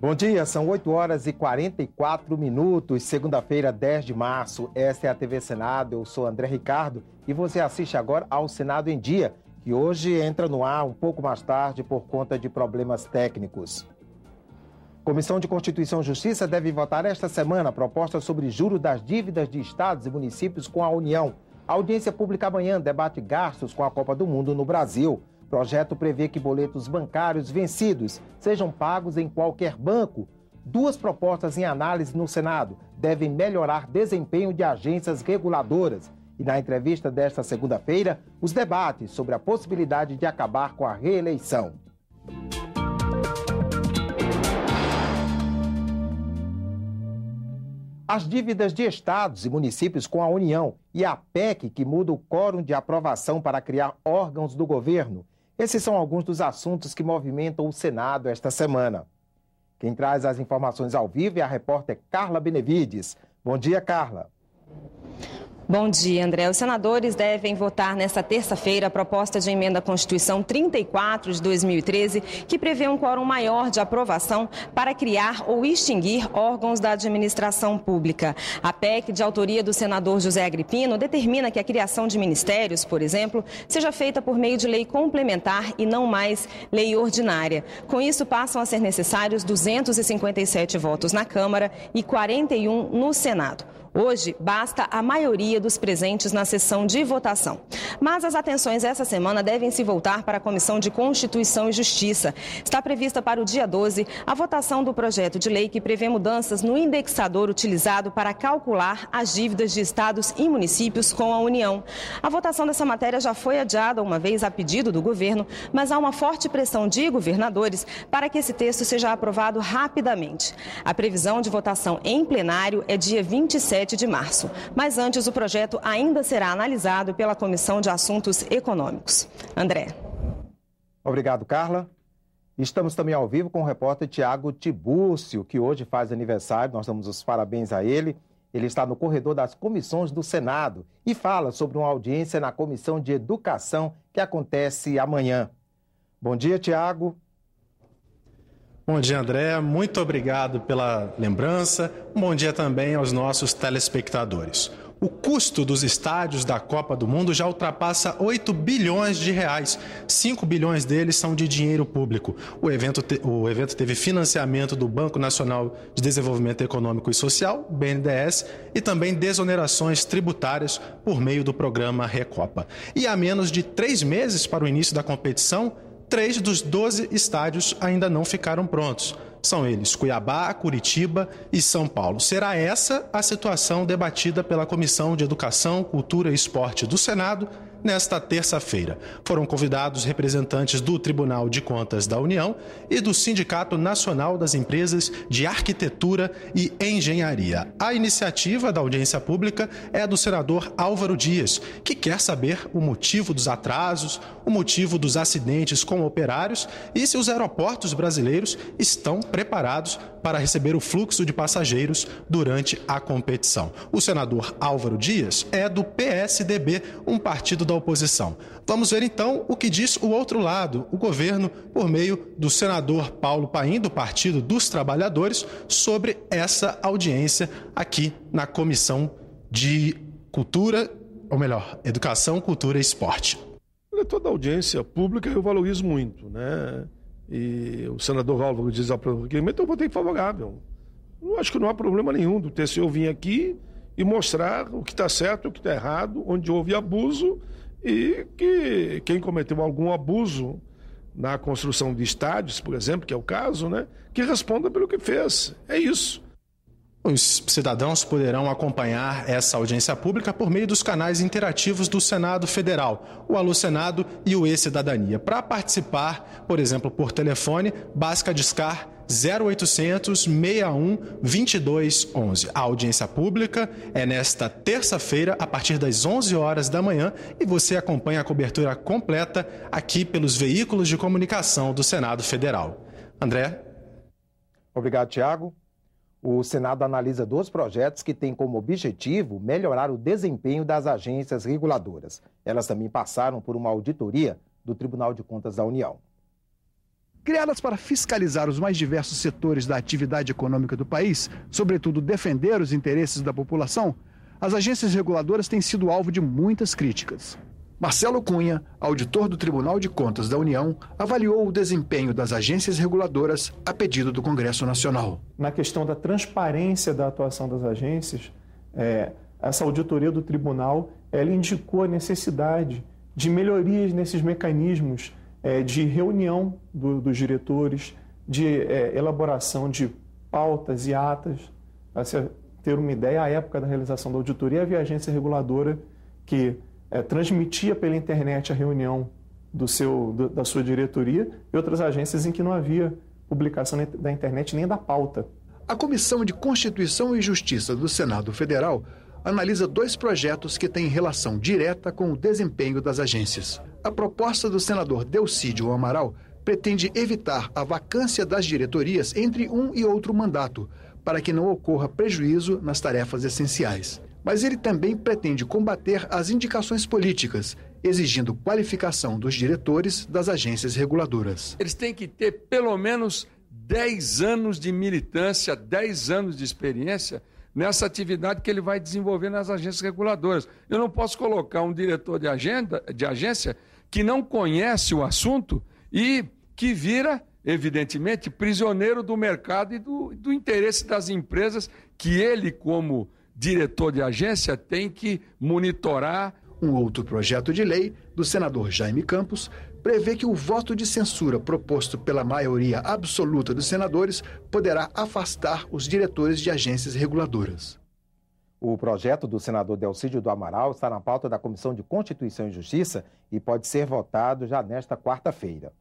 Bom dia, são 8 horas e 44 minutos, segunda-feira, 10 de março. Esta é a TV Senado, eu sou André Ricardo e você assiste agora ao Senado em Dia, que hoje entra no ar um pouco mais tarde por conta de problemas técnicos. Comissão de Constituição e Justiça deve votar esta semana a proposta sobre juros das dívidas de estados e municípios com a União. A audiência pública amanhã debate gastos com a Copa do Mundo no Brasil. O projeto prevê que boletos bancários vencidos sejam pagos em qualquer banco. Duas propostas em análise no Senado devem melhorar desempenho de agências reguladoras. E na entrevista desta segunda-feira, os debates sobre a possibilidade de acabar com a reeleição. As dívidas de estados e municípios com a União e a PEC, que muda o quórum de aprovação para criar órgãos do governo. Esses são alguns dos assuntos que movimentam o Senado esta semana. Quem traz as informações ao vivo é a repórter Carla Benevides. Bom dia, Carla. Bom dia, André. Os senadores devem votar nesta terça-feira a proposta de emenda à Constituição 34 de 2013, que prevê um quórum maior de aprovação para criar ou extinguir órgãos da administração pública. A PEC, de autoria do senador José Agripino, determina que a criação de ministérios, por exemplo, seja feita por meio de lei complementar e não mais lei ordinária. Com isso, passam a ser necessários 257 votos na Câmara e 41 no Senado. Hoje, basta a maioria dos presentes na sessão de votação. Mas as atenções essa semana devem se voltar para a Comissão de Constituição e Justiça. Está prevista para o dia 12 a votação do projeto de lei que prevê mudanças no indexador utilizado para calcular as dívidas de estados e municípios com a União. A votação dessa matéria já foi adiada uma vez a pedido do governo, mas há uma forte pressão de governadores para que esse texto seja aprovado rapidamente. A previsão de votação em plenário é dia 27 de março, mas antes o projeto ainda será analisado pela Comissão de Assuntos Econômicos. André. Obrigado, Carla. Estamos também ao vivo com o repórter Tiago Tibúrcio, que hoje faz aniversário. Nós damos os parabéns a ele. Ele está no corredor das comissões do Senado e fala sobre uma audiência na Comissão de Educação que acontece amanhã. Bom dia, Tiago. Bom dia, André. Muito obrigado pela lembrança. Um bom dia também aos nossos telespectadores. O custo dos estádios da Copa do Mundo já ultrapassa 8 bilhões de reais. 5 bilhões deles são de dinheiro público. O evento teve financiamento do Banco Nacional de Desenvolvimento Econômico e Social, BNDES, e também desonerações tributárias por meio do programa Recopa. E há menos de 3 meses para o início da competição, 3 dos 12 estádios ainda não ficaram prontos. São eles Cuiabá, Curitiba e São Paulo. Será essa a situação debatida pela Comissão de Educação, Cultura e Esporte do Senado nesta terça-feira. Foram convidados representantes do Tribunal de Contas da União e do Sindicato Nacional das Empresas de Arquitetura e Engenharia. A iniciativa da audiência pública é do senador Álvaro Dias, que quer saber o motivo dos atrasos, o motivo dos acidentes com operários e se os aeroportos brasileiros estão preparados para receber o fluxo de passageiros durante a competição. O senador Álvaro Dias é do PSDB, um partido da oposição. Vamos ver então o que diz o outro lado, o governo, por meio do senador Paulo Paim, do Partido dos Trabalhadores, sobre essa audiência aqui na Comissão de Cultura, ou melhor, Educação, Cultura e Esporte. Toda audiência pública eu valorizo muito, né? E o senador Álvaro diz ao requerimento, eu votei favorável. Eu acho que não há problema nenhum do TCU vir aqui e mostrar o que está certo, o que está errado, onde houve abuso e que quem cometeu algum abuso na construção de estádios, por exemplo, que é o caso, né, que responda pelo que fez. É isso. Os cidadãos poderão acompanhar essa audiência pública por meio dos canais interativos do Senado Federal, o Alô Senado e o E-Cidadania. Para participar, por exemplo, por telefone, basta discar 0800 61 22 11. A audiência pública é nesta terça-feira, a partir das 11 horas da manhã, e você acompanha a cobertura completa aqui pelos veículos de comunicação do Senado Federal. André? Obrigado, Tiago. O Senado analisa 2 projetos que têm como objetivo melhorar o desempenho das agências reguladoras. Elas também passaram por uma auditoria do Tribunal de Contas da União. Criadas para fiscalizar os mais diversos setores da atividade econômica do país, sobretudo defender os interesses da população, as agências reguladoras têm sido alvo de muitas críticas. Marcelo Cunha, auditor do Tribunal de Contas da União, avaliou o desempenho das agências reguladoras a pedido do Congresso Nacional. Na questão da transparência da atuação das agências, essa auditoria do tribunal ela indicou a necessidade de melhorias nesses mecanismos de reunião dos diretores, de elaboração de pautas e atas. Para você ter uma ideia, à época da realização da auditoria, havia agência reguladora que transmitia pela internet a reunião da sua diretoria e outras agências em que não havia publicação da internet nem da pauta. A Comissão de Constituição e Justiça do Senado Federal analisa 2 projetos que têm relação direta com o desempenho das agências. A proposta do senador Delcídio Amaral pretende evitar a vacância das diretorias entre um e outro mandato, para que não ocorra prejuízo nas tarefas essenciais. Mas ele também pretende combater as indicações políticas, exigindo qualificação dos diretores das agências reguladoras. Eles têm que ter pelo menos 10 anos de militância, 10 anos de experiência nessa atividade que ele vai desenvolver nas agências reguladoras. Eu não posso colocar um diretor de agência que não conhece o assunto e que vira, evidentemente, prisioneiro do mercado e do interesse das empresas que ele, como diretor de agência, tem que monitorar. Um outro projeto de lei do senador Jaime Campos prevê que o voto de censura proposto pela maioria absoluta dos senadores poderá afastar os diretores de agências reguladoras. O projeto do senador Delcídio do Amaral está na pauta da Comissão de Constituição e Justiça e pode ser votado já nesta quarta-feira.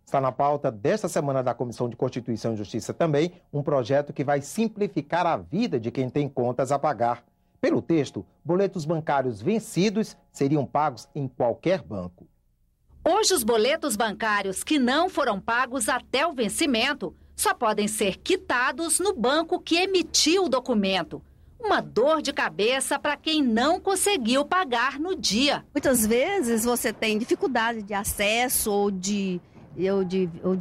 Está na pauta desta semana da Comissão de Constituição e Justiça também um projeto que vai simplificar a vida de quem tem contas a pagar. Pelo texto, boletos bancários vencidos seriam pagos em qualquer banco. Hoje, os boletos bancários que não foram pagos até o vencimento só podem ser quitados no banco que emitiu o documento. Uma dor de cabeça para quem não conseguiu pagar no dia. Muitas vezes você tem dificuldade de acesso ou de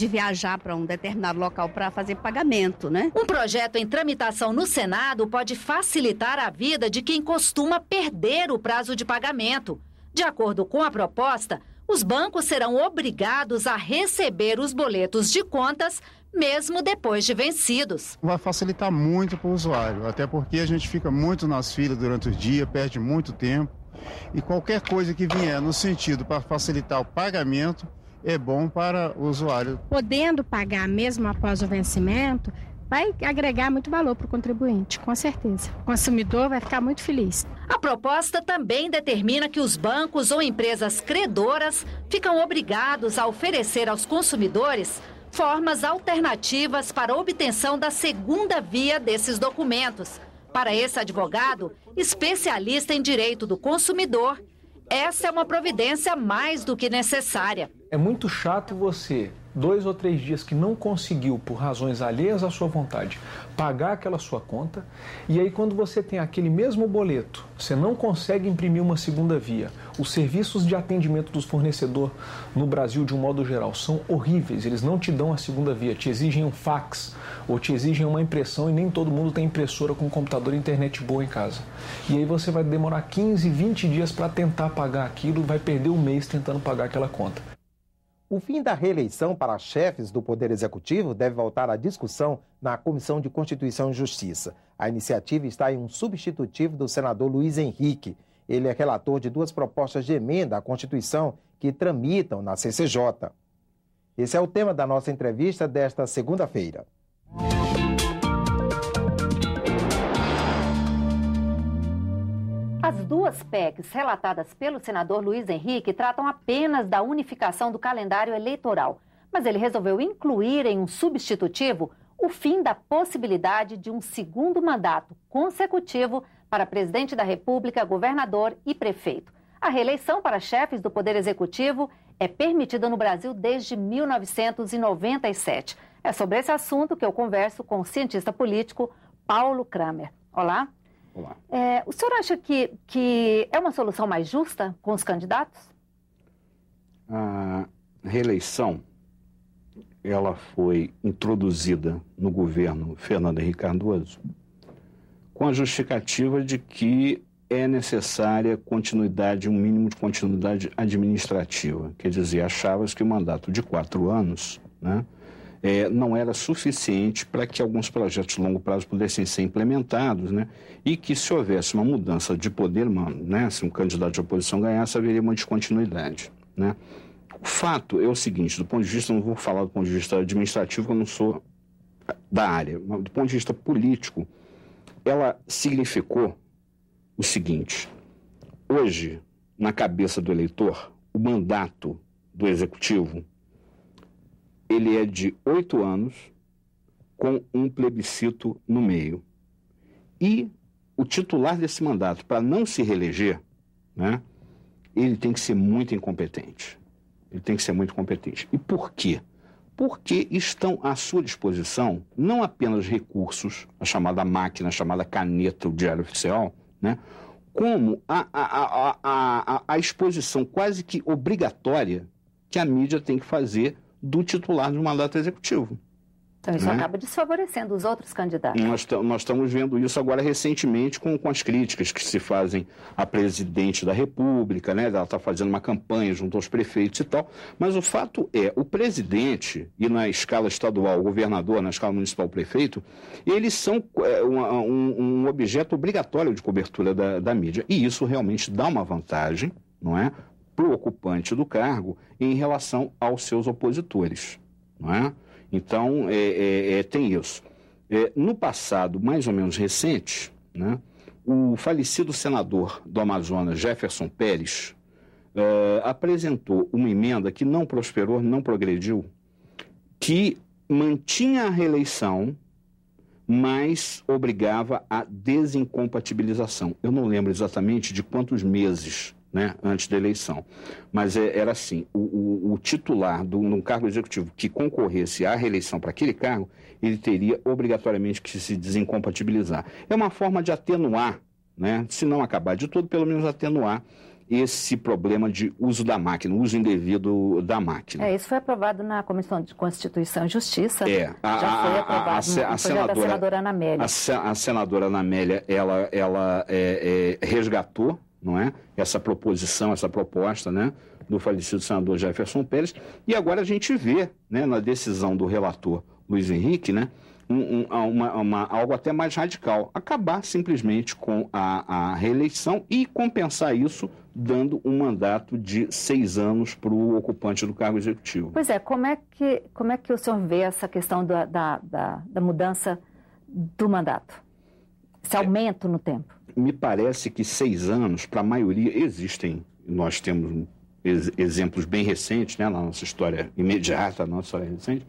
viajar para um determinado local para fazer pagamento, né? Um projeto em tramitação no Senado pode facilitar a vida de quem costuma perder o prazo de pagamento. De acordo com a proposta, os bancos serão obrigados a receber os boletos de contas mesmo depois de vencidos. Vai facilitar muito para o usuário, até porque a gente fica muito nas filas durante o dia, perde muito tempo. E qualquer coisa que vier no sentido para facilitar o pagamento é bom para o usuário. Podendo pagar mesmo após o vencimento, vai agregar muito valor para o contribuinte, com certeza. O consumidor vai ficar muito feliz. A proposta também determina que os bancos ou empresas credoras ficam obrigados a oferecer aos consumidores formas alternativas para a obtenção da segunda via desses documentos. Para esse advogado, especialista em direito do consumidor, essa é uma providência mais do que necessária. É muito chato você, 2 ou 3 dias que não conseguiu, por razões alheias à sua vontade, pagar aquela sua conta, e aí quando você tem aquele mesmo boleto, você não consegue imprimir uma segunda via. Os serviços de atendimento dos fornecedores no Brasil, de um modo geral, são horríveis. Eles não te dão a segunda via, te exigem um fax ou te exigem uma impressão, e nem todo mundo tem impressora com computador e internet boa em casa. E aí você vai demorar 15, 20 dias para tentar pagar aquilo, vai perder um mês tentando pagar aquela conta. O fim da reeleição para chefes do Poder Executivo deve voltar à discussão na Comissão de Constituição e Justiça. A iniciativa está em um substitutivo do senador Luiz Henrique. Ele é relator de 2 propostas de emenda à Constituição que tramitam na CCJ. Esse é o tema da nossa entrevista desta segunda-feira. As 2 PECs relatadas pelo senador Luiz Henrique tratam apenas da unificação do calendário eleitoral, mas ele resolveu incluir em um substitutivo o fim da possibilidade de um segundo mandato consecutivo para presidente da República, governador e prefeito. A reeleição para chefes do Poder Executivo é permitida no Brasil desde 1997. É sobre esse assunto que eu converso com o cientista político Paulo Kramer. Olá. Olá. O senhor acha que é uma solução mais justa com os candidatos? A reeleição ela foi introduzida no governo Fernando Henrique Cardoso com a justificativa de que é necessária continuidade, um mínimo de continuidade administrativa. Quer dizer, achava-se que o mandato de 4 anos, né, não era suficiente para que alguns projetos de longo prazo pudessem ser implementados, né, e que se houvesse uma mudança de poder, né, se um candidato de oposição ganhasse, haveria uma descontinuidade, né. O fato é o seguinte, do ponto de vista, não vou falar do ponto de vista administrativo, porque eu não sou da área, mas do ponto de vista político, ela significou o seguinte: hoje, na cabeça do eleitor, o mandato do executivo, ele é de 8 anos, com um plebiscito no meio. E o titular desse mandato, para não se reeleger, né, ele tem que ser muito incompetente. Ele tem que ser muito competente. E por quê? Porque estão à sua disposição não apenas recursos, a chamada máquina, a chamada caneta, o diário oficial, né, como a exposição quase que obrigatória que a mídia tem que fazer do titular do mandato executivo. Então isso acaba desfavorecendo os outros candidatos. Nós estamos vendo isso agora recentemente com as críticas que se fazem à presidente da República, né? Ela está fazendo uma campanha junto aos prefeitos e tal. Mas o fato é, o presidente, e na escala estadual, o governador, na escala municipal, o prefeito, eles são um objeto obrigatório de cobertura da mídia. E isso realmente dá uma vantagem, não é, para o ocupante do cargo em relação aos seus opositores, não é? Então, tem isso. No passado, mais ou menos recente, né, o falecido senador do Amazonas, Jefferson Pérez, apresentou uma emenda que não prosperou, não progrediu, que mantinha a reeleição, mas obrigava a desincompatibilização. Eu não lembro exatamente de quantos meses, né, antes da eleição. Mas era assim, o titular de um cargo executivo que concorresse à reeleição para aquele cargo, ele teria obrigatoriamente que se desincompatibilizar. É uma forma de atenuar, né, se não acabar de tudo, pelo menos atenuar esse problema de uso da máquina, uso indevido da máquina. Isso foi aprovado na Comissão de Constituição e Justiça. Já foi aprovado no projeto da senadora Ana Amélia. A senadora Ana Amélia, ela resgatou, não é, essa proposição, essa proposta, né, do falecido senador Jefferson Pérez, e agora a gente vê, né, na decisão do relator Luiz Henrique, né, algo até mais radical, acabar simplesmente com a reeleição e compensar isso dando um mandato de 6 anos para o ocupante do cargo executivo. Pois é, como é que o senhor vê essa questão da mudança do mandato? Esse aumento no tempo? Me parece que 6 anos, para a maioria, existem. Nós temos exemplos bem recentes, né, na nossa história imediata, na nossa história recente,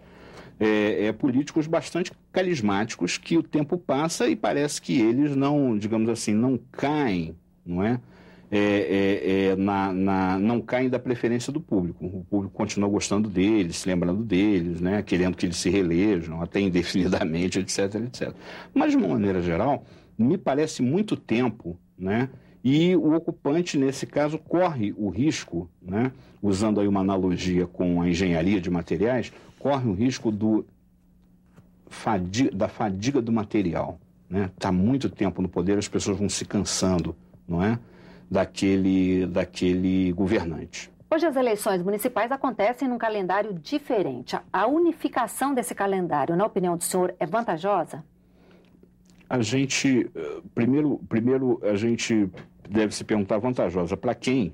políticos bastante carismáticos que o tempo passa e parece que eles não, digamos assim, não caem, não é? Não caem da preferência do público. O público continua gostando deles, se lembrando deles, né, querendo que eles se reelejam, até indefinidamente, etc, etc. Mas, de uma maneira geral, me parece muito tempo, né? E o ocupante, nesse caso, corre o risco, né? Usando aí uma analogia com a engenharia de materiais, corre o risco da fadiga do material, né? Está muito tempo no poder, as pessoas vão se cansando, não é? Daquele governante. Hoje as eleições municipais acontecem num calendário diferente. A unificação desse calendário, na opinião do senhor, é vantajosa? A gente, primeiro a gente deve se perguntar vantajosa para quem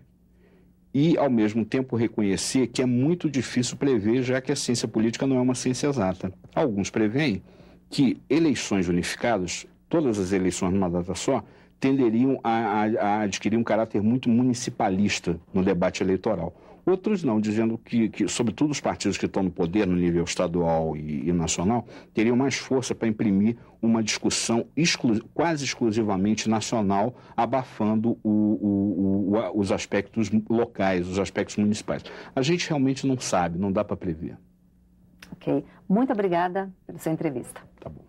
e, ao mesmo tempo, reconhecer que é muito difícil prever, já que a ciência política não é uma ciência exata. Alguns preveem que eleições unificadas, todas as eleições numa data só, tenderiam a adquirir um caráter muito municipalista no debate eleitoral. Outros não, dizendo que, sobretudo, os partidos que estão no poder no nível estadual e nacional, teriam mais força para imprimir uma discussão quase exclusivamente nacional, abafando os aspectos locais, os aspectos municipais. A gente realmente não sabe, não dá para prever. Ok. Muito obrigada pela sua entrevista. Tá bom.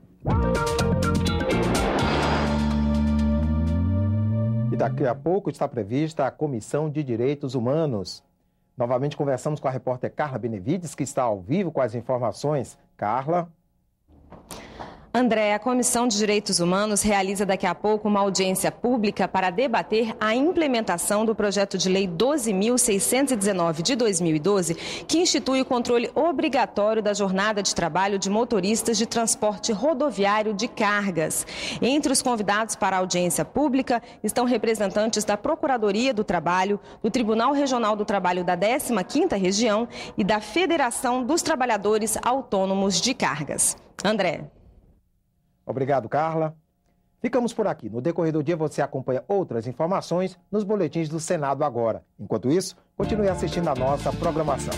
E daqui a pouco está prevista a Comissão de Direitos Humanos. Novamente conversamos com a repórter Carla Benevides, que está ao vivo com as informações. Carla. André, a Comissão de Direitos Humanos realiza daqui a pouco uma audiência pública para debater a implementação do projeto de lei 12.619 de 2012, que institui o controle obrigatório da jornada de trabalho de motoristas de transporte rodoviário de cargas. Entre os convidados para a audiência pública estão representantes da Procuradoria do Trabalho, do Tribunal Regional do Trabalho da 15ª Região e da Federação dos Trabalhadores Autônomos de Cargas. André. Obrigado, Carla. Ficamos por aqui. No decorrer do dia você acompanha outras informações nos boletins do Senado agora. Enquanto isso, continue assistindo a nossa programação.